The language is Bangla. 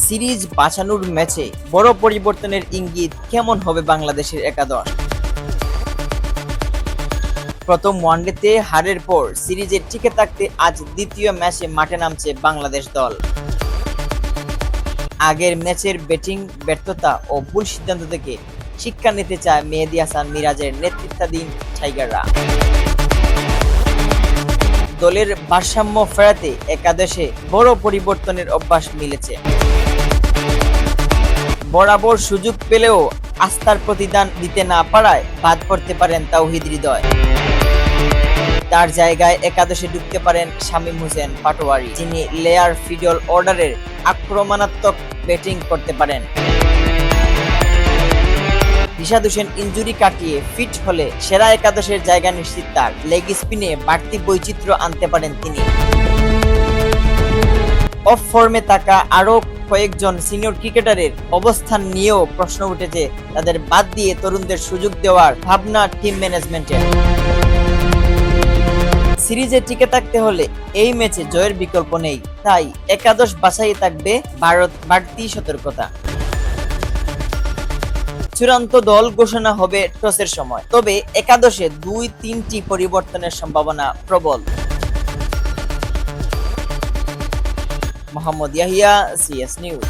সিরিজ বাঁচানোর ম্যাচে বড় পরিবর্তনের ইঙ্গিত কেমন হবে বাংলাদেশের একাদশ? প্রথম ওয়ানডেতে হারের পর সিরিজে টিকে থাকতে আজ দ্বিতীয় ম্যাচে মাঠে নামছে বাংলাদেশ দল। আগের ম্যাচের ব্যাটিং ব্যর্থতা ও ভুল সিদ্ধান্ত থেকে শিক্ষা নিতে চায় মেহেদী হাসান মিরাজের নেতৃত্বাধীন টাইগাররা। দলের ভারসাম্য ফেরাতে একাদশে বড় পরিবর্তনের অভ্যাস মিলেছে। বরাবর সুযোগ পেলেও আস্থার প্রতিদান দিতে না পারায় বাদ পড়তে পারেন তাওহিদ হৃদয়। তার জায়গায় একাদশে ঢুকতে পারেন শামীম হোসেন পাটোয়ারি, যিনি লেয়ার ফিডল অর্ডারের আক্রমণাত্মক ব্যাটিং করতে পারেন। রিশাদ হোসেন ইনজুরি কাটিয়ে ফিট হলে সেরা একাদশের জায়গা নিশ্চিত তার। লেগ স্পিনে বাড়তি বৈচিত্র্য আনতে পারেন তিনি। অফ ফর্মে থাকা আরও কয়েকজন সিনিয়র ক্রিকেটারের অবস্থান নিয়েও প্রশ্ন উঠেছে। তাদের বাদ দিয়ে তরুণদের সুযোগ দেওয়ার ভাবনা টিম ম্যানেজমেন্টের। সিরিজে টিকে থাকতে হলে এই ম্যাচে জয়ের বিকল্প নেই, তাই একাদশ বাছাই থাকবে ভারত বাড়তি সতর্কতা। চূড়ান্ত দল ঘোষণা হবে টসের সময়, তবে একাদশে 2-3টি পরিবর্তনের সম্ভাবনা প্রবল। Mohammad Yahya, CS news.